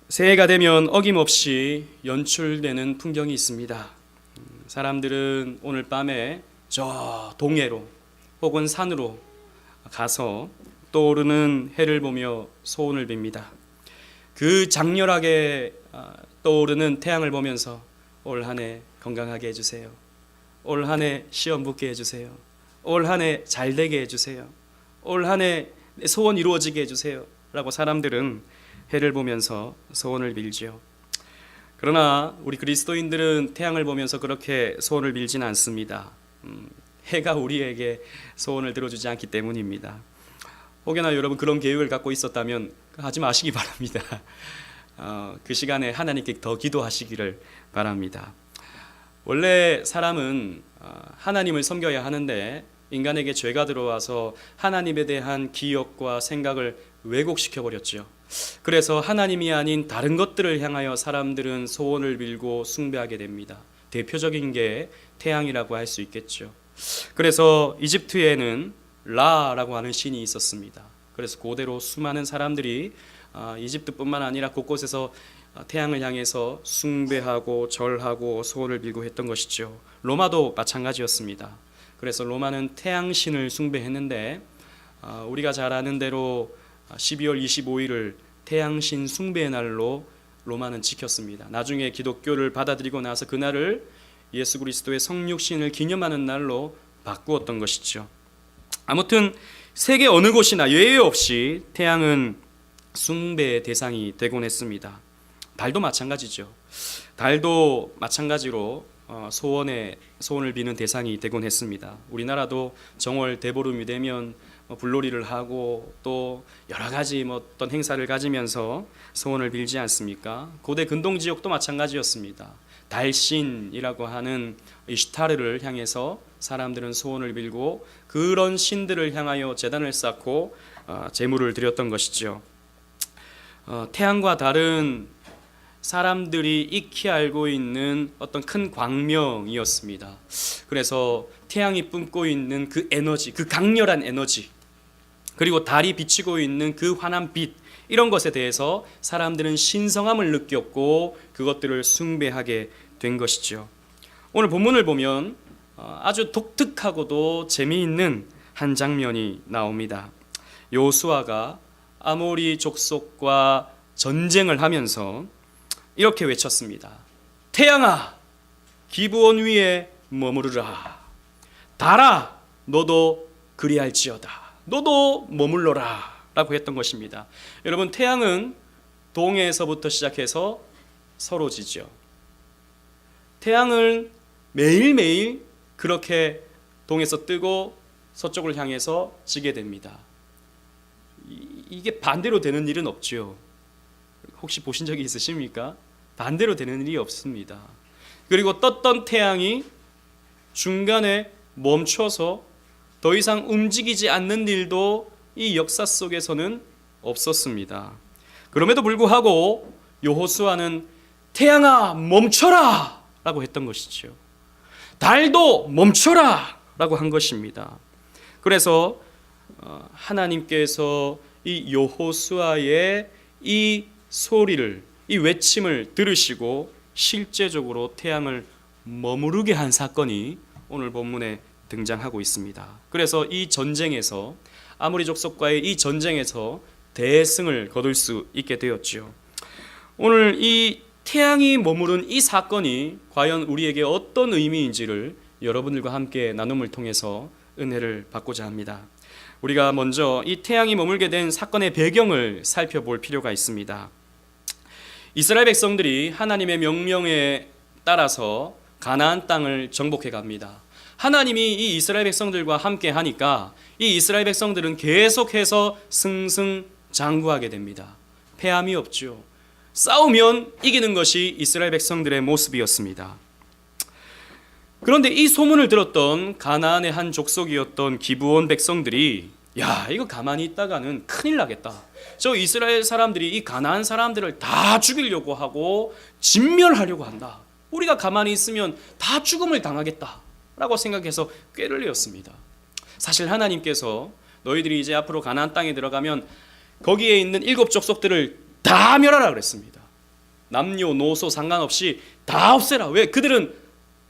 새해가 되면 어김없이 연출되는 풍경이 있습니다. 사람들은 오늘 밤에 저 동해로 혹은 산으로 가서 떠오르는 해를 보며 소원을 빕니다. 그 장렬하게 떠오르는 태양을 보면서 올 한 해 건강하게 해주세요. 올 한 해 시험 붙게 해주세요. 올 한 해 잘되게 해주세요. 올 한 해 소원 이루어지게 해주세요 라고 사람들은 해를 보면서 소원을 빌지요. 그러나 우리 그리스도인들은 태양을 보면서 그렇게 소원을 빌지는 않습니다. 해가 우리에게 소원을 들어주지 않기 때문입니다. 혹여나 여러분 그런 계획을 갖고 있었다면 하지 마시기 바랍니다. 그 시간에 하나님께 더 기도하시기를 바랍니다. 원래 사람은 하나님을 섬겨야 하는데 인간에게 죄가 들어와서 하나님에 대한 기억과 생각을 왜곡시켜 버렸죠. 그래서 하나님이 아닌 다른 것들을 향하여 사람들은 소원을 빌고 숭배하게 됩니다. 대표적인 게 태양이라고 할 수 있겠죠. 그래서 이집트에는 라라고 하는 신이 있었습니다. 그래서 고대로 수많은 사람들이 이집트뿐만 아니라 곳곳에서 태양을 향해서 숭배하고 절하고 소원을 빌고 했던 것이죠. 로마도 마찬가지였습니다. 그래서 로마는 태양신을 숭배했는데 우리가 잘 아는 대로 12월 25일을 태양신 숭배의 날로 로마는 지켰습니다. 나중에 기독교를 받아들이고 나서 그날을 예수 그리스도의 성육신을 기념하는 날로 바꾸었던 것이죠. 아무튼 세계 어느 곳이나 예외 없이 태양은 숭배의 대상이 되곤 했습니다. 달도 마찬가지죠. 달도 마찬가지로 소원을 비는 대상이 되곤 했습니다. 우리나라도 정월 대보름이 되면 불놀이를 하고 또 여러 가지 어떤 행사를 가지면서 소원을 빌지 않습니까? 고대 근동 지역도 마찬가지였습니다. 달신이라고 하는 이슈타르를 향해서 사람들은 소원을 빌고 그런 신들을 향하여 제단을 쌓고 제물을 드렸던 것이죠. 태양과 달은 사람들이 익히 알고 있는 어떤 큰 광명이었습니다. 그래서 태양이 뿜고 있는 그 에너지, 그 강렬한 에너지, 그리고 달이 비치고 있는 그 환한 빛, 이런 것에 대해서 사람들은 신성함을 느꼈고 그것들을 숭배하게 된 것이죠. 오늘 본문을 보면 아주 독특하고도 재미있는 한 장면이 나옵니다. 여호수아가 아모리 족속과 전쟁을 하면서 이렇게 외쳤습니다. 태양아, 기브온 위에 머무르라. 달아, 너도 그리할지어다. 너도 머물러라 라고 했던 것입니다. 여러분, 태양은 동해에서부터 시작해서 서로 지죠. 태양은 매일매일 그렇게 동에서 뜨고 서쪽을 향해서 지게 됩니다. 이게 반대로 되는 일은 없죠. 혹시 보신 적이 있으십니까? 반대로 되는 일이 없습니다. 그리고 떴던 태양이 중간에 멈춰서 더 이상 움직이지 않는 일도 이 역사 속에서는 없었습니다. 그럼에도 불구하고 여호수아는 태양아 멈춰라 라고 했던 것이죠. 달도 멈춰라 라고 한 것입니다. 그래서 하나님께서 이 여호수아의 이 소리를, 이 외침을 들으시고 실제적으로 태양을 머무르게 한 사건이 오늘 본문에 등장하고 있습니다. 그래서 이 전쟁에서, 아모리 족속과의 이 전쟁에서 대승을 거둘 수 있게 되었죠. 오늘 이 태양이 머무른 이 사건이 과연 우리에게 어떤 의미인지를 여러분들과 함께 나눔을 통해서 은혜를 받고자 합니다. 우리가 먼저 이 태양이 머물게 된 사건의 배경을 살펴볼 필요가 있습니다. 이스라엘 백성들이 하나님의 명령에 따라서 가나안 땅을 정복해 갑니다. 하나님이 이 이스라엘 백성들과 함께 하니까 이 이스라엘 백성들은 계속해서 승승장구하게 됩니다. 패함이 없죠. 싸우면 이기는 것이 이스라엘 백성들의 모습이었습니다. 그런데 이 소문을 들었던 가나안의 한 족속이었던 기브온 백성들이 야, 이거 가만히 있다가는 큰일 나겠다. 저 이스라엘 사람들이 이 가나안 사람들을 다 죽이려고 하고 진멸하려고 한다. 우리가 가만히 있으면 다 죽음을 당하겠다 라고 생각해서 꾀를 내었습니다. 사실 하나님께서 너희들이 이제 앞으로 가나안 땅에 들어가면 거기에 있는 7 족속들을 다 멸하라 그랬습니다. 남녀노소 상관없이 다 없애라. 왜? 그들은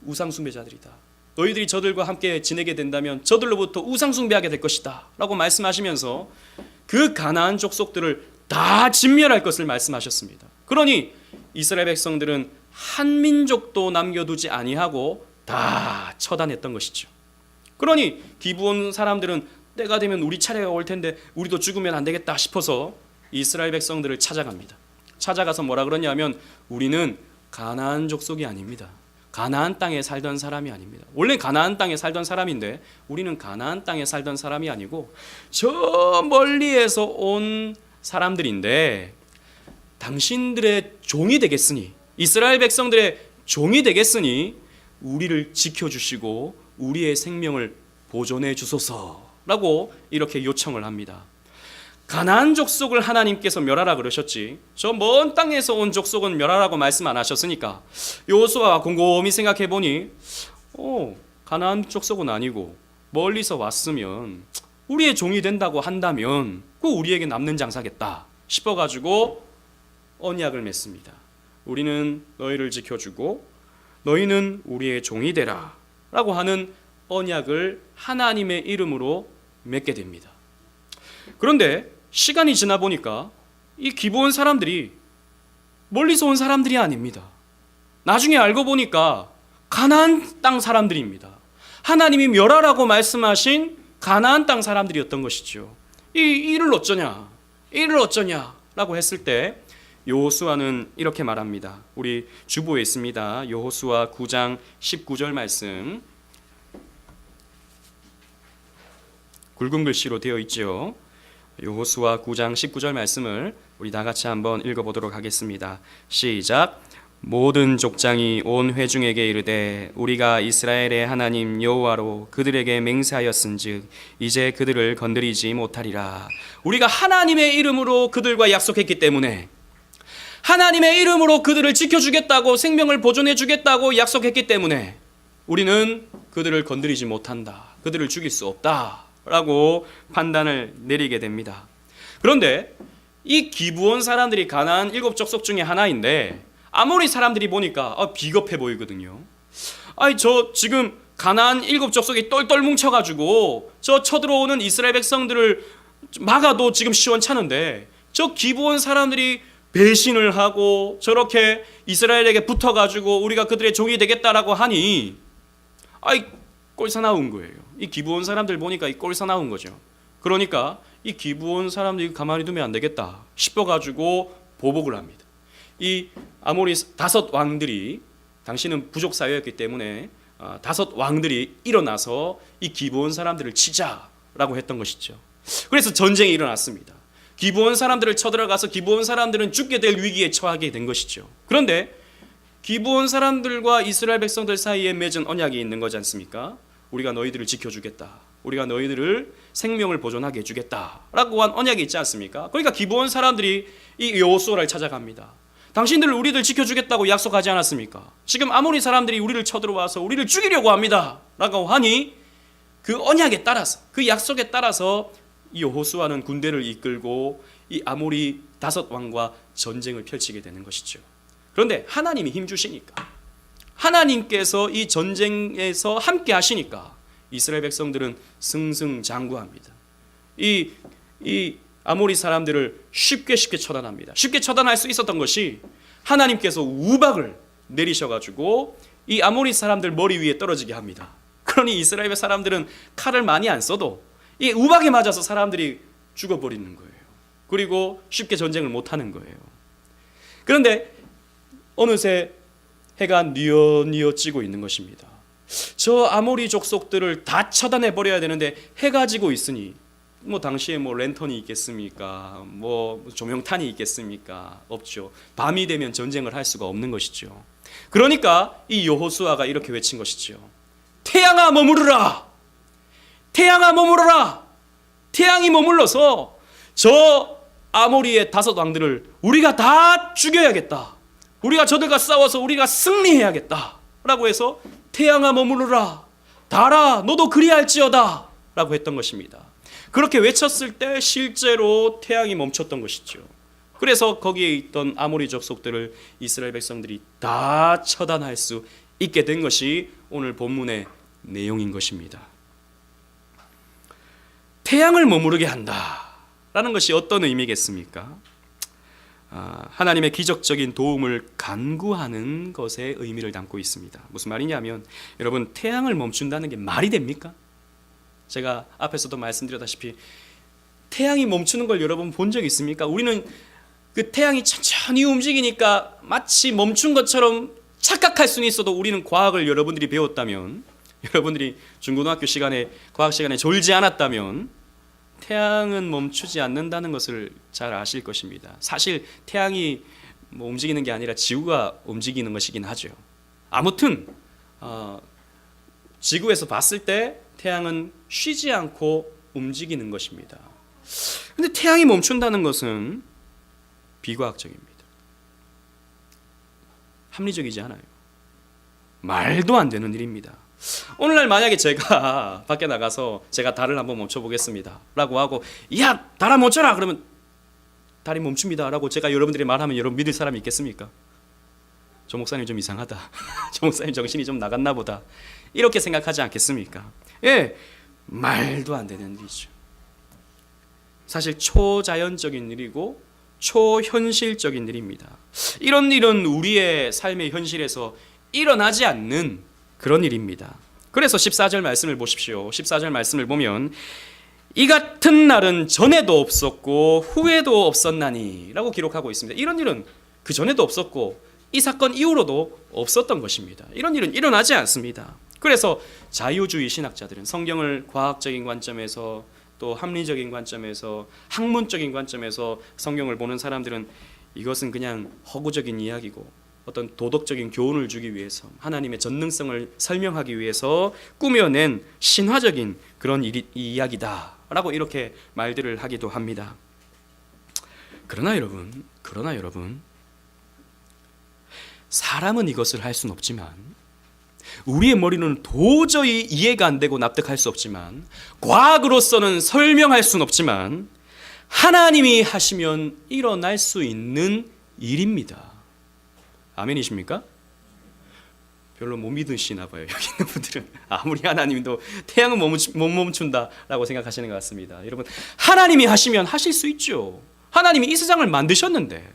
우상숭배자들이다. 너희들이 저들과 함께 지내게 된다면 저들로부터 우상숭배하게 될 것이다 라고 말씀하시면서 그 가나안 족속들을 다 진멸할 것을 말씀하셨습니다. 그러니 이스라엘 백성들은 한 민족도 남겨두지 아니하고 다 처단했던 것이죠. 그러니 기브온 사람들은 때가 되면 우리 차례가 올 텐데 우리도 죽으면 안 되겠다 싶어서 이스라엘 백성들을 찾아갑니다. 찾아가서 뭐라 그러냐면 우리는 가나안 족속이 아닙니다. 가나안 땅에 살던 사람이 아닙니다. 원래 가나안 땅에 살던 사람인데 우리는 가나안 땅에 살던 사람이 아니고 저 멀리에서 온 사람들인데 당신들의 종이 되겠으니, 이스라엘 백성들의 종이 되겠으니 우리를 지켜주시고 우리의 생명을 보존해 주소서라고 이렇게 요청을 합니다. 가나안 족속을 하나님께서 멸하라 그러셨지 저 먼 땅에서 온 족속은 멸하라고 말씀 안 하셨으니까 여호수아가 곰곰이 생각해 보니 가나안 족속은 아니고 멀리서 왔으면 우리의 종이 된다고 한다면 그 우리에게 남는 장사겠다 싶어가지고 언약을 맺습니다. 우리는 너희를 지켜주고 너희는 우리의 종이 되라 라고 하는 언약을 하나님의 이름으로 맺게 됩니다. 그런데 시간이 지나 보니까 이 기브온 사람들이 멀리서 온 사람들이 아닙니다. 나중에 알고 보니까 가나안 땅 사람들입니다. 하나님이 멸하라고 말씀하신 가나안 땅 사람들이었던 것이죠. 이를 어쩌냐라고 했을 때 여호수아는 이렇게 말합니다. 우리 주보에 있습니다. 여호수아 9장 19절 말씀, 굵은 글씨로 되어 있죠. 여호수아 9장 19절 말씀을 우리 다 같이 한번 읽어보도록 하겠습니다. 시작. 모든 족장이 온 회중에게 이르되 우리가 이스라엘의 하나님 여호와로 그들에게 맹세하였은즉 이제 그들을 건드리지 못하리라. 우리가 하나님의 이름으로 그들과 약속했기 때문에, 하나님의 이름으로 그들을 지켜주겠다고, 생명을 보존해주겠다고 약속했기 때문에 우리는 그들을 건드리지 못한다, 그들을 죽일 수 없다 라고 판단을 내리게 됩니다. 그런데 이 기브온 사람들이 가나안 7족속 중에 하나인데 아모리 사람들이 보니까 비겁해 보이거든요. 저 지금 가나안 7족속이 똘똘 뭉쳐가지고 저 쳐들어오는 이스라엘 백성들을 막아도 지금 시원찮은데 저 기브온 사람들이 배신을 하고 저렇게 이스라엘에게 붙어가지고 우리가 그들의 종이 되겠다라고 하니 꼴사나운 거예요. 이 기브온 사람들 보니까 꼴사나운 거죠. 그러니까 이 기브온 사람들이 가만히 두면 안 되겠다 싶어가지고 보복을 합니다. 이 아모리 5 왕들이, 당시는 부족 사회였기 때문에 5 왕들이 일어나서 이 기브온 사람들을 치자라고 했던 것이죠. 그래서 전쟁이 일어났습니다. 기브온 사람들을 쳐들어가서 기브온 사람들은 죽게 될 위기에 처하게 된 것이죠. 그런데 기브온 사람들과 이스라엘 백성들 사이에 맺은 언약이 있는 거지 않습니까? 우리가 너희들을 지켜주겠다, 우리가 너희들을 생명을 보존하게 해주겠다라고 한 언약이 있지 않습니까? 그러니까 기브온 사람들이 이 여호수아를 찾아갑니다. 당신들 우리들 지켜주겠다고 약속하지 않았습니까? 지금 아모리 사람들이 우리를 쳐들어와서 우리를 죽이려고 합니다 라고 하니 그 언약에 따라서, 그 약속에 따라서 이 여호수아는 군대를 이끌고 이 아모리 5 왕과 전쟁을 펼치게 되는 것이죠. 그런데 하나님이 힘주시니까, 하나님께서 이 전쟁에서 함께 하시니까 이스라엘 백성들은 승승장구합니다. 이 아모리 사람들을 쉽게 처단합니다. 쉽게 처단할 수 있었던 것이 하나님께서 우박을 내리셔가지고 이 아모리 사람들 머리 위에 떨어지게 합니다. 그러니 이스라엘 사람들은 칼을 많이 안 써도 이 우박에 맞아서 사람들이 죽어버리는 거예요. 그리고 쉽게 전쟁을 못하는 거예요. 그런데 어느새 해가 뉘어뉘어 지고 있는 것입니다. 저 아모리 족속들을 다 처단해 버려야 되는데 해가 지고 있으니 당시에 랜턴이 있겠습니까? 조명탄이 있겠습니까? 없죠. 밤이 되면 전쟁을 할 수가 없는 것이죠. 그러니까 이 여호수아가 이렇게 외친 것이죠. 태양아 머무르라! 태양아 머무르라! 태양이 머물러서 저 아모리의 5 왕들을 우리가 다 죽여야겠다. 우리가 저들과 싸워서 우리가 승리해야겠다 라고 해서 태양아 머무르라, 달아 너도 그리할지어다 라고 했던 것입니다. 그렇게 외쳤을 때 실제로 태양이 멈췄던 것이죠. 그래서 거기에 있던 아모리 족속들을 이스라엘 백성들이 다 처단할 수 있게 된 것이 오늘 본문의 내용인 것입니다. 태양을 머무르게 한다라는 것이 어떤 의미겠습니까? 하나님의 기적적인 도움을 간구하는 것에 의미를 담고 있습니다. 무슨 말이냐면 여러분, 태양을 멈춘다는 게 말이 됩니까? 제가 앞에서도 말씀드렸다시피 태양이 멈추는 걸 여러분 본 적 있습니까? 우리는 그 태양이 천천히 움직이니까 마치 멈춘 것처럼 착각할 수는 있어도 우리는 과학을 여러분들이 배웠다면, 여러분들이 중고등학교 시간에 과학 시간에 졸지 않았다면 태양은 멈추지 않는다는 것을 잘 아실 것입니다. 사실 태양이 움직이는 게 아니라 지구가 움직이는 것이긴 하죠. 아무튼 지구에서 봤을 때 태양은 쉬지 않고 움직이는 것입니다. 근데 태양이 멈춘다는 것은 비과학적입니다. 합리적이지 않아요. 말도 안 되는 일입니다. 오늘날 만약에 제가 밖에 나가서 제가 달을 한번 멈춰보겠습니다 라고 하고, 야, 달아 멈춰라 그러면 달이 멈춥니다 라고 제가 여러분들이 말하면 여러분 믿을 사람이 있겠습니까? 저 목사님 좀 이상하다, 저 목사님 정신이 좀 나갔나 보다, 이렇게 생각하지 않겠습니까? 예, 말도 안 되는 일이죠. 사실 초자연적인 일이고 초현실적인 일입니다. 이런 일은 우리의 삶의 현실에서 일어나지 않는 그런 일입니다. 그래서 14절 말씀을 보십시오. 14절 말씀을 보면 이 같은 날은 전에도 없었고 후에도 없었나니 라고 기록하고 있습니다. 이런 일은 그 전에도 없었고 이 사건 이후로도 없었던 것입니다. 이런 일은 일어나지 않습니다. 그래서 자유주의 신학자들은 성경을 과학적인 관점에서 또 합리적인 관점에서 학문적인 관점에서 성경을 보는 사람들은 이것은 그냥 허구적인 이야기고 어떤 도덕적인 교훈을 주기 위해서 하나님의 전능성을 설명하기 위해서 꾸며낸 신화적인 그런 이야기다라고 이렇게 말들을 하기도 합니다. 그러나 여러분, 사람은 이것을 할 수는 없지만, 우리의 머리는 도저히 이해가 안 되고 납득할 수 없지만, 과학으로서는 설명할 수는 없지만 하나님이 하시면 일어날 수 있는 일입니다. 아멘이십니까? 별로 못 믿으시나 봐요. 여기 있는 분들은 아무리 하나님도 태양은 못 멈춘다라고 생각하시는 것 같습니다. 여러분, 하나님이 하시면 하실 수 있죠. 하나님이 이 세상을 만드셨는데,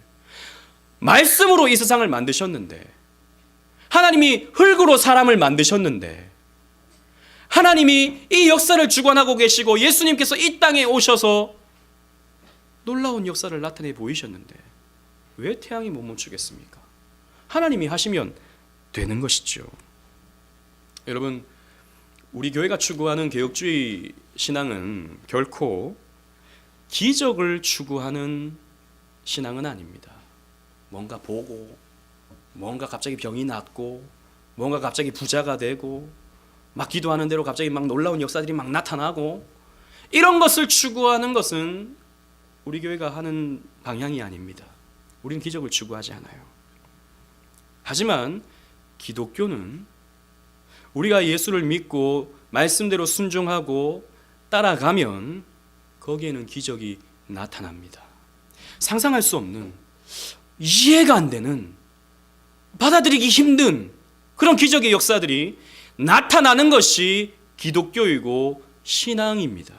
말씀으로 이 세상을 만드셨는데, 하나님이 흙으로 사람을 만드셨는데, 하나님이 이 역사를 주관하고 계시고 예수님께서 이 땅에 오셔서 놀라운 역사를 나타내 보이셨는데 왜 태양이 못 멈추겠습니까? 하나님이 하시면 되는 것이죠. 여러분, 우리 교회가 추구하는 개혁주의 신앙은 결코 기적을 추구하는 신앙은 아닙니다. 뭔가 보고, 뭔가 갑자기 병이 낫고, 뭔가 갑자기 부자가 되고, 막 기도하는 대로 갑자기 막 놀라운 역사들이 막 나타나고, 이런 것을 추구하는 것은 우리 교회가 하는 방향이 아닙니다. 우리는 기적을 추구하지 않아요. 하지만 기독교는 우리가 예수를 믿고 말씀대로 순종하고 따라가면 거기에는 기적이 나타납니다. 상상할 수 없는, 이해가 안 되는, 받아들이기 힘든 그런 기적의 역사들이 나타나는 것이 기독교이고 신앙입니다.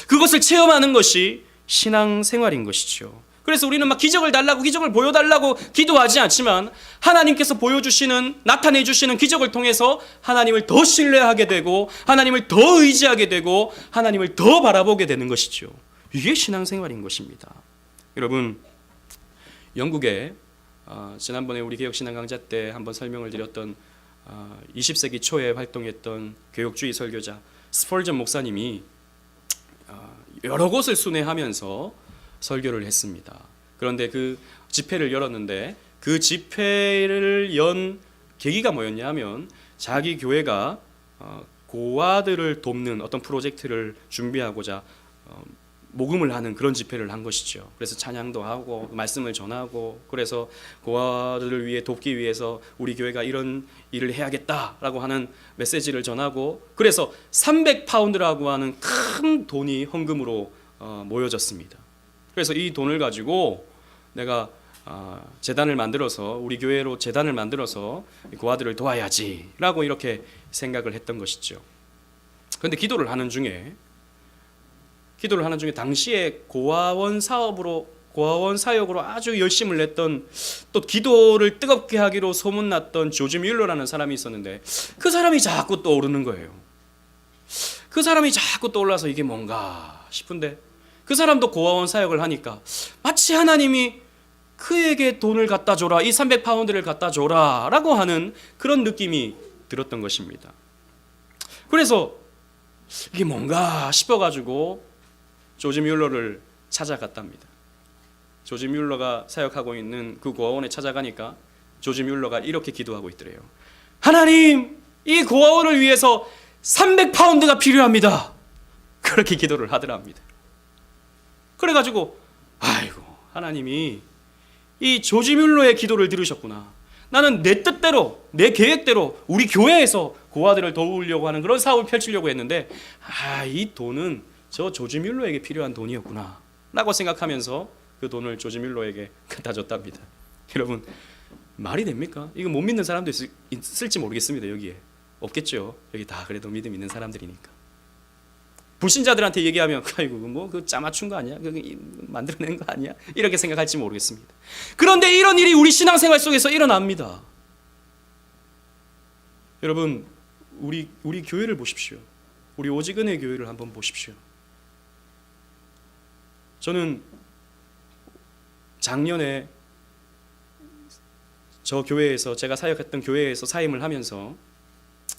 그것을 체험하는 것이 신앙생활인 것이죠. 그래서 우리는 막 기적을 달라고, 기적을 보여달라고 기도하지 않지만 하나님께서 보여주시는, 나타내주시는 기적을 통해서 하나님을 더 신뢰하게 되고 하나님을 더 의지하게 되고 하나님을 더 바라보게 되는 것이죠. 이게 신앙생활인 것입니다. 여러분, 영국에 지난번에 우리 개혁신앙 강좌 때 한번 설명을 드렸던 20세기 초에 활동했던 개혁주의 설교자 스펄전 목사님이 여러 곳을 순회하면서 설교를 했습니다. 그런데 그 집회를 열었는데 그 집회를 연 계기가 뭐였냐면 자기 교회가 고아들을 돕는 어떤 프로젝트를 준비하고자 모금을 하는 그런 집회를 한 것이죠. 그래서 찬양도 하고 말씀을 전하고, 그래서 고아들을 위해 돕기 위해서 우리 교회가 이런 일을 해야겠다라고 하는 메시지를 전하고, 그래서 300파운드라고 하는 큰 돈이 헌금으로 모여졌습니다. 그래서 이 돈을 가지고 내가 재단을 만들어서 우리 교회로 재단을 만들어서 고아들을 도와야지라고 이렇게 생각을 했던 것이죠. 그런데 기도를 하는 중에 당시에 고아원 사역으로 아주 열심을 냈던, 또 기도를 뜨겁게 하기로 소문났던 조지 뮬러라는 사람이 있었는데, 그 사람이 자꾸 떠오르는 거예요. 그 사람이 자꾸 떠올라서 이게 뭔가 싶은데, 그 사람도 고아원 사역을 하니까 마치 하나님이 그에게 돈을 갖다 줘라, 이 300파운드를 갖다 줘라 라고 하는 그런 느낌이 들었던 것입니다. 그래서 이게 뭔가 싶어가지고 조지 뮬러를 찾아갔답니다. 조지 뮬러가 사역하고 있는 그 고아원에 찾아가니까 조지 뮬러가 이렇게 기도하고 있더래요. 하나님, 이 고아원을 위해서 300파운드가 필요합니다. 그렇게 기도를 하더랍니다. 그래가지고 아이고, 하나님이 이 조지 뮬러의 기도를 들으셨구나. 나는 내 뜻대로, 내 계획대로 우리 교회에서 고아들을 도우려고 하는 그런 사업을 펼치려고 했는데, 이 돈은 저 조지 뮬러에게 필요한 돈이었구나 라고 생각하면서 그 돈을 조지 뮬러에게 갖다 줬답니다. 여러분, 말이 됩니까? 이거 못 믿는 사람도 있을지 모르겠습니다. 여기에 없겠죠. 여기 다 그래도 믿음 있는 사람들이니까. 불신자들한테 얘기하면 아이고 뭐 그 짜맞춘 거 아니야? 그 만들어낸 거 아니야? 이렇게 생각할지 모르겠습니다. 그런데 이런 일이 우리 신앙생활 속에서 일어납니다. 여러분, 우리 교회를 보십시오. 우리 오직은혜 교회를 한번 보십시오. 저는 작년에 저 교회에서, 제가 사역했던 교회에서 사임을 하면서,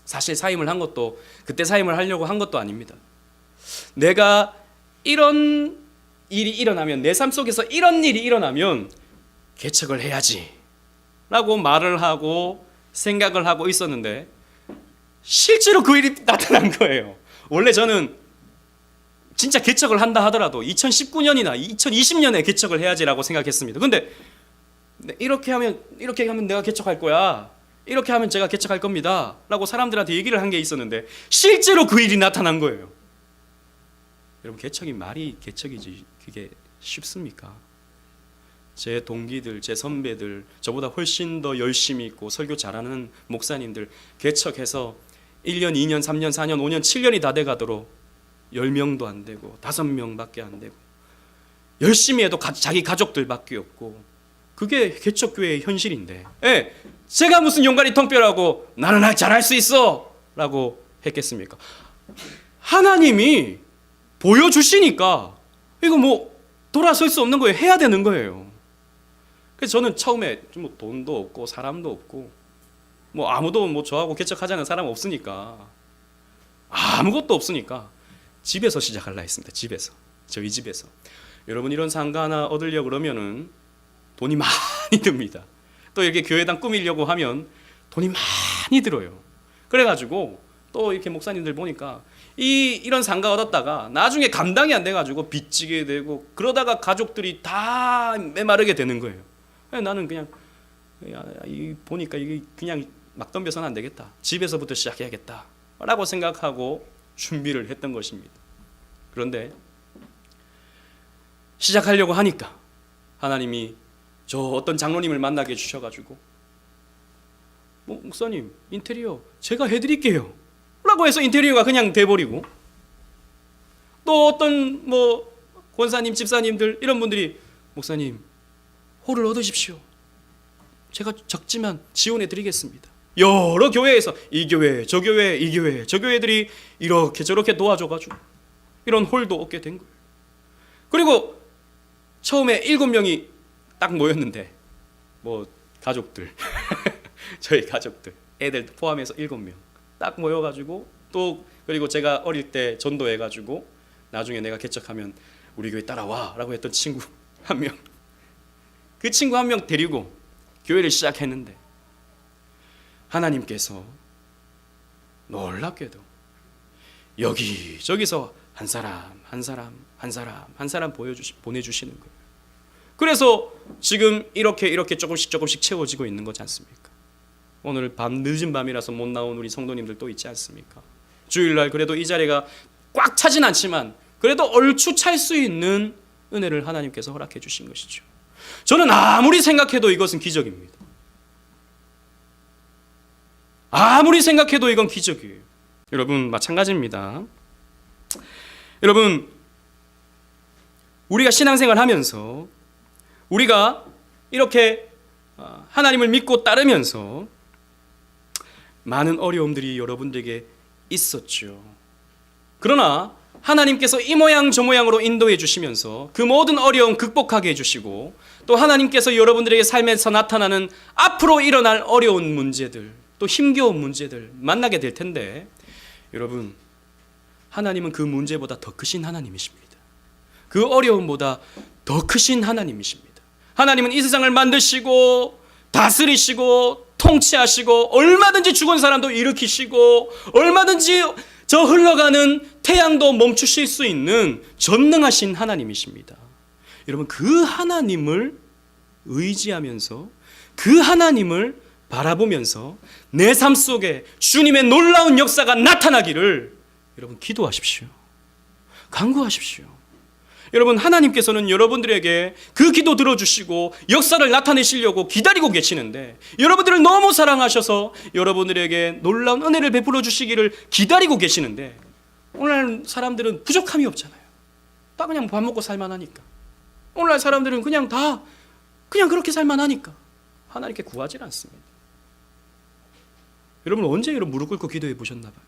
사실 사임을 한 것도 그때 사임을 하려고 한 것도 아닙니다. 내가 이런 일이 일어나면, 내 삶 속에서 이런 일이 일어나면 개척을 해야지 라고 말을 하고 생각을 하고 있었는데, 실제로 그 일이 나타난 거예요. 원래 저는 진짜 개척을 한다 하더라도 2019년이나 2020년에 개척을 해야지라고 생각했습니다. 근데 이렇게 하면 내가 개척할 거야, 이렇게 하면 제가 개척할 겁니다 라고 사람들한테 얘기를 한 게 있었는데, 실제로 그 일이 나타난 거예요. 여러분, 개척이 말이 개척이지 그게 쉽습니까? 제 동기들, 제 선배들, 저보다 훨씬 더 열심히 있고 설교 잘하는 목사님들 개척해서 1년, 2년, 3년, 4년, 5년, 7년이 다 돼가도록 10명도 안 되고 5명밖에 안 되고, 열심히 해도 자기 가족들밖에 없고, 그게 개척교회의 현실인데, 제가 무슨 용가리 통뼈라고 나는 잘할 수 있어 라고 했겠습니까? 하나님이 보여주시니까 이거 뭐 돌아설 수 없는 거예요. 해야 되는 거예요. 그래서 저는 처음에 뭐 돈도 없고 사람도 없고 뭐 아무도 뭐 저하고 개척하자는 사람 없으니까, 아무것도 없으니까 집에서 시작하려 했습니다. 집에서, 저희 집에서. 여러분, 이런 상가 하나 얻으려고 그러면은 돈이 많이 듭니다. 또 이렇게 교회당 꾸미려고 하면 돈이 많이 들어요. 그래가지고 또 이렇게 목사님들 보니까 이런 상가 얻었다가 나중에 감당이 안 돼가지고 빚지게 되고, 그러다가 가족들이 다 메마르게 되는 거예요. 나는 그냥 보니까 이게 그냥 막 덤벼서는 안 되겠다, 집에서부터 시작해야겠다 라고 생각하고 준비를 했던 것입니다. 그런데 시작하려고 하니까 하나님이 저 어떤 장로님을 만나게 해주셔가지고, 목사님 인테리어 제가 해드릴게요 라고 해서 인테리어가 그냥 돼버리고, 또 어떤 뭐 권사님, 집사님들 이런 분들이 목사님 홀을 얻으십시오, 제가 적지만 지원해 드리겠습니다. 여러 교회에서 이 교회, 저 교회, 이 교회, 저 교회들이 이렇게 저렇게 도와줘가지고 이런 홀도 얻게 된 거예요. 그리고 처음에 7명이 딱 모였는데, 뭐 가족들 저희 가족들, 애들 포함해서 7명 딱 모여가지고, 또 그리고 제가 어릴 때 전도해가지고 나중에 내가 개척하면 우리 교회 따라와 라고 했던 친구 한 명, 그 친구 한 명 데리고 교회를 시작했는데, 하나님께서 놀랍게도 여기저기서 한 사람 보내주시는 거예요. 그래서 지금 이렇게 조금씩 채워지고 있는 거지 않습니까? 오늘 늦은 밤이라서 못 나온 우리 성도님들 또 있지 않습니까? 주일날 그래도 이 자리가 꽉 차진 않지만 그래도 얼추 찰 수 있는 은혜를 하나님께서 허락해 주신 것이죠. 저는 아무리 생각해도 이것은 기적입니다. 아무리 생각해도 이건 기적이에요. 여러분, 마찬가지입니다. 여러분, 우리가 신앙생활 하면서 우리가 이렇게 하나님을 믿고 따르면서 많은 어려움들이 여러분들에게 있었죠. 그러나 하나님께서 이 모양 저 모양으로 인도해 주시면서 그 모든 어려움 극복하게 해주시고, 또 하나님께서 여러분들에게 삶에서 나타나는 앞으로 일어날 어려운 문제들, 또 힘겨운 문제들 만나게 될 텐데, 여러분, 하나님은 그 문제보다 더 크신 하나님이십니다. 그 어려움보다 더 크신 하나님이십니다. 하나님은 이 세상을 만드시고 다스리시고 통치하시고 얼마든지 죽은 사람도 일으키시고 얼마든지 저 흘러가는 태양도 멈추실 수 있는 전능하신 하나님이십니다. 여러분, 그 하나님을 의지하면서 그 하나님을 바라보면서 내 삶 속에 주님의 놀라운 역사가 나타나기를 여러분 기도하십시오. 간구하십시오. 여러분, 하나님께서는 여러분들에게 그 기도 들어주시고 역사를 나타내시려고 기다리고 계시는데, 여러분들을 너무 사랑하셔서 여러분들에게 놀라운 은혜를 베풀어 주시기를 기다리고 계시는데, 오늘날 사람들은 부족함이 없잖아요. 다 그냥 밥 먹고 살만하니까. 오늘날 사람들은 그냥 그렇게 살만하니까 하나님께 구하지 않습니다. 여러분, 언제 이런 무릎 꿇고 기도해 보셨나 봐요?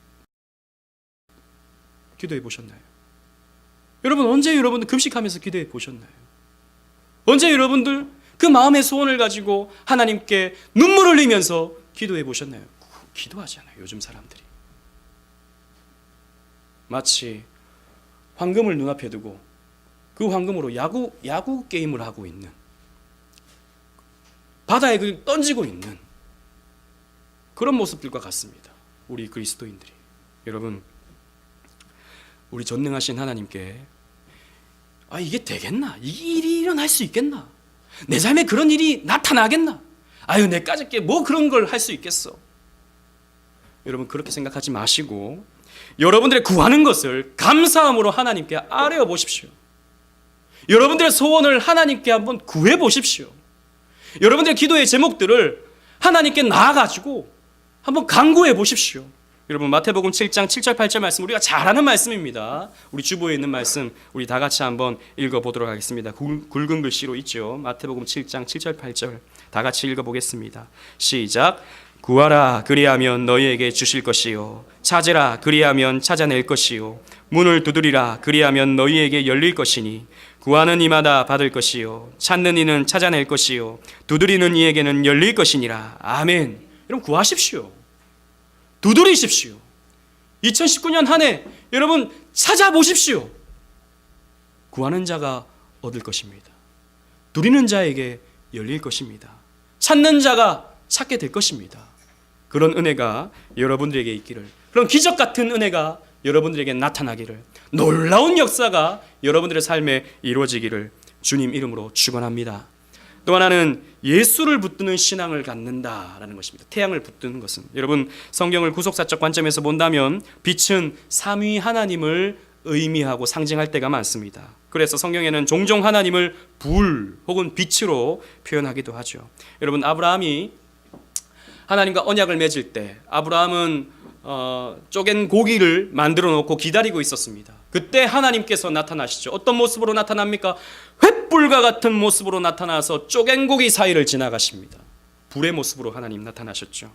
기도해 보셨나요? 여러분, 언제 여러분들 금식하면서 기도해 보셨나요? 언제 여러분들 그 마음의 소원을 가지고 하나님께 눈물 흘리면서 기도해 보셨나요? 기도하지 않아요, 요즘 사람들이. 마치 황금을 눈앞에 두고 그 황금으로 야구 게임을 하고 있는, 바다에 그걸 던지고 있는 그런 모습들과 같습니다. 우리 그리스도인들이. 여러분, 우리 전능하신 하나님께 이게 되겠나? 이 일이 일어날 수 있겠나? 내 삶에 그런 일이 나타나겠나? 내까지 뭐 그런 걸 할 수 있겠어? 여러분, 그렇게 생각하지 마시고 여러분들의 구하는 것을 감사함으로 하나님께 아뢰어 보십시오. 여러분들의 소원을 하나님께 한번 구해 보십시오. 여러분들의 기도의 제목들을 하나님께 나아가지고 한번 간구해 보십시오. 여러분, 마태복음 7장 7절 8절 말씀, 우리가 잘 아는 말씀입니다. 우리 주보에 있는 말씀 우리 다 같이 한번 읽어보도록 하겠습니다. 굵은 글씨로 있죠. 마태복음 7장 7절 8절 다 같이 읽어보겠습니다. 시작. 구하라, 그리하면 너희에게 주실 것이요, 찾으라, 그리하면 찾아낼 것이요, 문을 두드리라, 그리하면 너희에게 열릴 것이니, 구하는 이마다 받을 것이요, 찾는 이는 찾아낼 것이요, 두드리는 이에게는 열릴 것이니라. 아멘. 여러분, 구하십시오. 두드리십시오. 2019년 한 해 여러분 찾아보십시오. 구하는 자가 얻을 것입니다. 누리는 자에게 열릴 것입니다. 찾는 자가 찾게 될 것입니다. 그런 은혜가 여러분들에게 있기를, 그런 기적 같은 은혜가 여러분들에게 나타나기를, 놀라운 역사가 여러분들의 삶에 이루어지기를 주님 이름으로 축원합니다. 또 하나는 예수를 붙드는 신앙을 갖는다라는 것입니다. 태양을 붙드는 것은, 여러분, 성경을 구속사적 관점에서 본다면 빛은 삼위 하나님을 의미하고 상징할 때가 많습니다. 그래서 성경에는 종종 하나님을 불 혹은 빛으로 표현하기도 하죠. 여러분, 아브라함이 하나님과 언약을 맺을 때 아브라함은 쪼갠 고기를 만들어 놓고 기다리고 있었습니다. 그때 하나님께서 나타나시죠. 어떤 모습으로 나타납니까? 횃불과 같은 모습으로 나타나서 쪼갠 고기 사이를 지나가십니다. 불의 모습으로 하나님 나타나셨죠.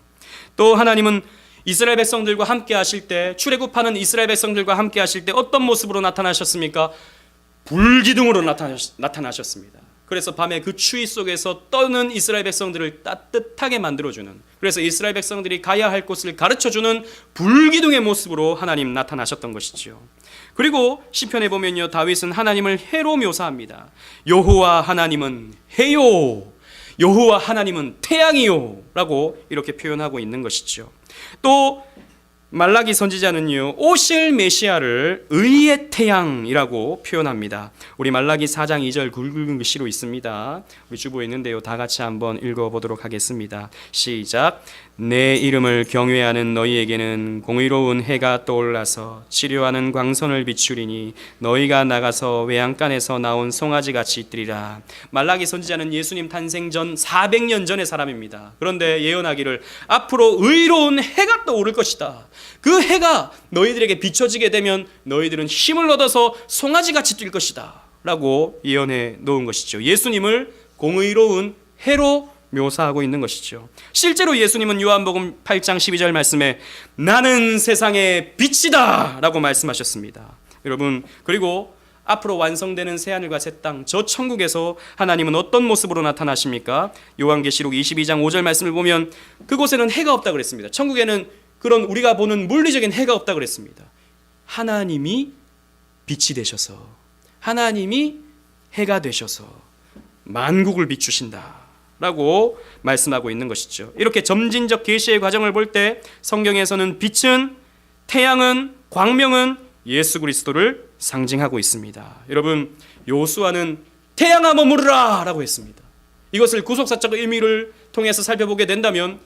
또 하나님은 이스라엘 백성들과 함께 하실 때, 출애굽하는 이스라엘 백성들과 함께 하실 때 어떤 모습으로 나타나셨습니까? 불기둥으로 나타나셨습니다. 그래서 밤에 그 추위 속에서 떠는 이스라엘 백성들을 따뜻하게 만들어주는, 그래서 이스라엘 백성들이 가야 할 곳을 가르쳐주는 불기둥의 모습으로 하나님 나타나셨던 것이죠. 그리고 시편에 보면요, 다윗은 하나님을 해로 묘사합니다. 여호와 하나님은 해요, 여호와 하나님은 태양이요 라고 이렇게 표현하고 있는 것이죠. 또 말라기 선지자는요, 오실 메시아를 의의 태양이라고 표현합니다. 우리 말라기 4장 2절 굵은 글씨로 있습니다. 우리 주보에 있는데요, 다 같이 한번 읽어보도록 하겠습니다. 시작. 내 이름을 경외하는 너희에게는 공의로운 해가 떠올라서 치료하는 광선을 비추리니 너희가 나가서 외양간에서 나온 송아지같이 있으리라. 말라기 선지자는 예수님 탄생 전 400년 전의 사람입니다. 그런데 예언하기를 앞으로 의로운 해가 떠오를 것이다. 그 해가 너희들에게 비춰지게 되면 너희들은 힘을 얻어서 송아지같이 뛸 것이다 라고 예언해 놓은 것이죠. 예수님을 공의로운 해로 묘사하고 있는 것이죠. 실제로 예수님은 요한복음 8장 12절 말씀에 나는 세상의 빛이다 라고 말씀하셨습니다. 여러분, 그리고 앞으로 완성되는 새하늘과 새 땅, 저 천국에서 하나님은 어떤 모습으로 나타나십니까? 요한계시록 22장 5절 말씀을 보면 그곳에는 해가 없다 그랬습니다. 천국에는 그런 우리가 보는 물리적인 해가 없다 그랬습니다. 하나님이 빛이 되셔서, 하나님이 해가 되셔서 만국을 비추신다 라고 말씀하고 있는 것이죠. 이렇게 점진적 계시의 과정을 볼 때 성경에서는 빛은, 태양은, 광명은 예수 그리스도를 상징하고 있습니다. 여러분, 요수아는 태양아 머무르라 라고 했습니다. 이것을 구속사적 의미를 통해서 살펴보게 된다면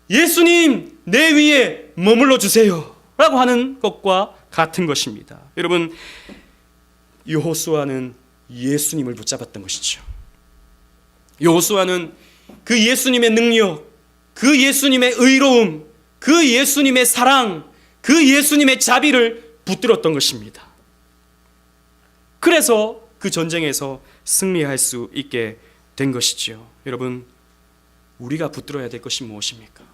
예수님 내 위에 머물러 주세요 라고 하는 것과 같은 것입니다. 여러분, 여호수아는 예수님을 붙잡았던 것이죠. 여호수아는 그 예수님의 능력, 그 예수님의 의로움, 그 예수님의 사랑, 그 예수님의 자비를 붙들었던 것입니다. 그래서 그 전쟁에서 승리할 수 있게 된 것이죠. 여러분, 우리가 붙들어야 될 것이 무엇입니까?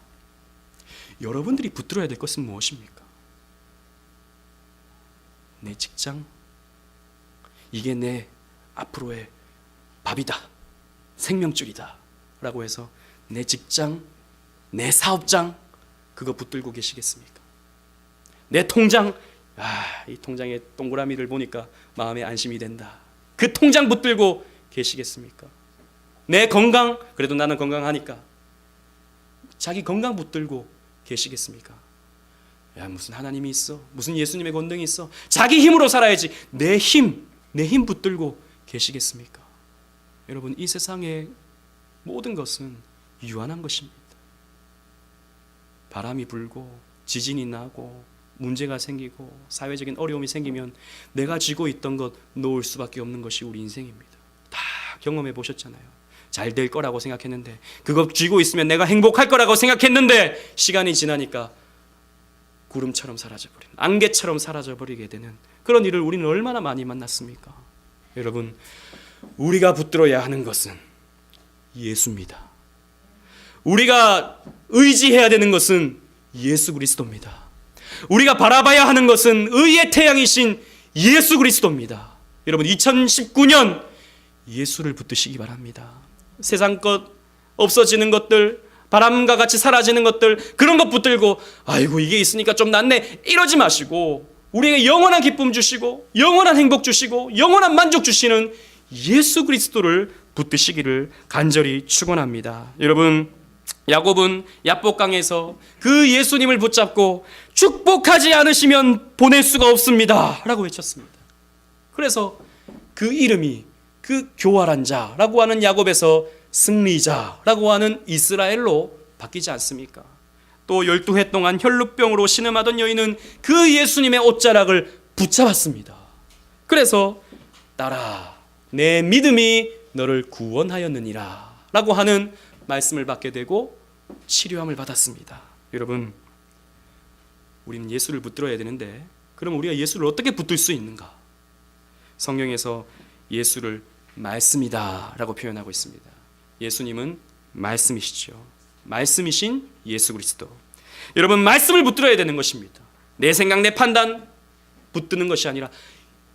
여러분들이 붙들어야 될 것은 무엇입니까? 내 직장, 이게 내 앞으로의 밥이다, 생명줄이다 라고 해서 내 직장, 내 사업장 그거 붙들고 계시겠습니까? 내 통장, 이 통장에 동그라미를 보니까 마음에 안심이 된다, 그 통장 붙들고 계시겠습니까? 내 건강, 그래도 나는 건강하니까 자기 건강 붙들고 계시겠습니까? 무슨 하나님이 있어, 무슨 예수님의 권능이 있어, 자기 힘으로 살아야지, 내 힘 붙들고 계시겠습니까? 여러분, 이 세상의 모든 것은 유한한 것입니다. 바람이 불고 지진이 나고 문제가 생기고 사회적인 어려움이 생기면 내가 쥐고 있던 것 놓을 수밖에 없는 것이 우리 인생입니다. 다 경험해 보셨잖아요. 잘 될 거라고 생각했는데, 그거 쥐고 있으면 내가 행복할 거라고 생각했는데 시간이 지나니까 구름처럼 사라져버리는, 안개처럼 사라져버리게 되는 그런 일을 우리는 얼마나 많이 만났습니까? 여러분, 우리가 붙들어야 하는 것은 예수입니다. 우리가 의지해야 되는 것은 예수 그리스도입니다. 우리가 바라봐야 하는 것은 의의 태양이신 예수 그리스도입니다. 여러분, 2019년 예수를 붙드시기 바랍니다. 세상 것, 없어지는 것들, 바람과 같이 사라지는 것들, 그런 것 붙들고 아이고 이게 있으니까 좀 낫네 이러지 마시고, 우리에게 영원한 기쁨 주시고 영원한 행복 주시고 영원한 만족 주시는 예수 그리스도를 붙드시기를 간절히 축원합니다. 여러분, 야곱은 야복강에서 그 예수님을 붙잡고 축복하지 않으시면 보낼 수가 없습니다 라고 외쳤습니다. 그래서 그 이름이 그 교활한 자라고 하는 야곱에서 승리자라고 하는 이스라엘로 바뀌지 않습니까? 또 12해 동안 혈루병으로 신음하던 여인은 그 예수님의 옷자락을 붙잡았습니다. 그래서 따라 내 믿음이 너를 구원하였느니라 라고 하는 말씀을 받게 되고 치료함을 받았습니다. 여러분, 우리는 예수를 붙들어야 되는데 그럼 우리가 예수를 어떻게 붙들 수 있는가? 성경에서 예수를 말씀이다 라고 표현하고 있습니다. 예수님은 말씀이시죠. 말씀이신 예수 그리스도. 여러분, 말씀을 붙들어야 되는 것입니다. 내 생각, 내 판단 붙드는 것이 아니라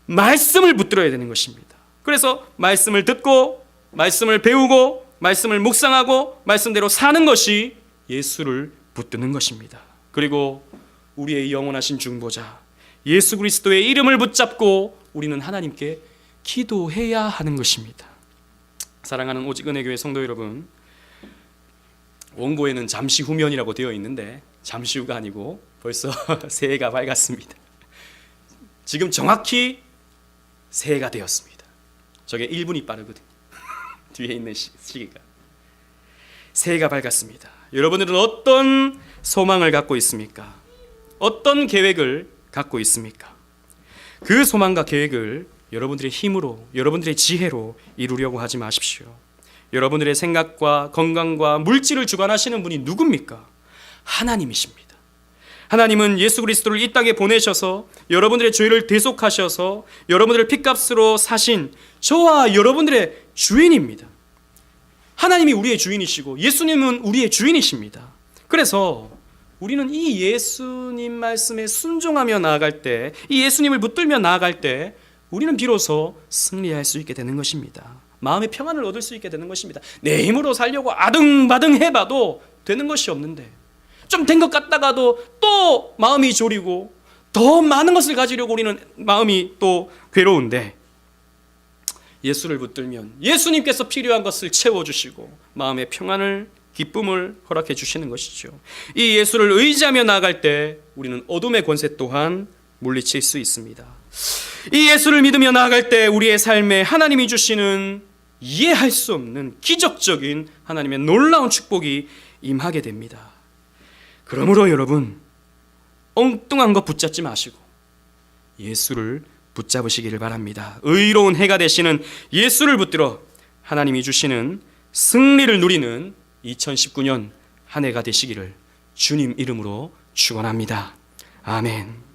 말씀을 붙들어야 되는 것입니다. 그래서 말씀을 듣고 말씀을 배우고 말씀을 묵상하고 말씀대로 사는 것이 예수를 붙드는 것입니다. 그리고 우리의 영원하신 중보자 예수 그리스도의 이름을 붙잡고 우리는 하나님께 기도해야 하는 것입니다. 사랑하는 오직 은혜교회 성도 여러분, 원고에는 잠시 후면이라고 되어 있는데 잠시 후가 아니고 벌써 새해가 밝았습니다. 지금 정확히 새해가 되었습니다. 저게 1분이 빠르거든요. 뒤에 있는 시기가. 새해가 밝았습니다. 여러분들은 어떤 소망을 갖고 있습니까? 어떤 계획을 갖고 있습니까? 그 소망과 계획을 여러분들의 힘으로, 여러분들의 지혜로 이루려고 하지 마십시오. 여러분들의 생각과 건강과 물질을 주관하시는 분이 누굽니까? 하나님이십니다. 하나님은 예수 그리스도를 이 땅에 보내셔서 여러분들의 죄를 대속하셔서 여러분들을 핏값으로 사신 저와 여러분들의 주인입니다. 하나님이 우리의 주인이시고 예수님은 우리의 주인이십니다. 그래서 우리는 이 예수님 말씀에 순종하며 나아갈 때, 이 예수님을 붙들며 나아갈 때 우리는 비로소 승리할 수 있게 되는 것입니다. 마음의 평안을 얻을 수 있게 되는 것입니다. 내 힘으로 살려고 아등바등 해봐도 되는 것이 없는데, 좀 된 것 같다가도 또 마음이 졸이고 더 많은 것을 가지려고 우리는 마음이 또 괴로운데, 예수를 붙들면 예수님께서 필요한 것을 채워주시고 마음의 평안을, 기쁨을 허락해 주시는 것이죠. 이 예수를 의지하며 나아갈 때 우리는 어둠의 권세 또한 물리칠 수 있습니다. 이 예수를 믿으며 나아갈 때 우리의 삶에 하나님이 주시는 이해할 수 없는 기적적인 하나님의 놀라운 축복이 임하게 됩니다. 그러므로 여러분, 엉뚱한 거 붙잡지 마시고 예수를 붙잡으시기를 바랍니다. 의로운 해가 되시는 예수를 붙들어 하나님이 주시는 승리를 누리는 2019년 한 해가 되시기를 주님 이름으로 축원합니다. 아멘.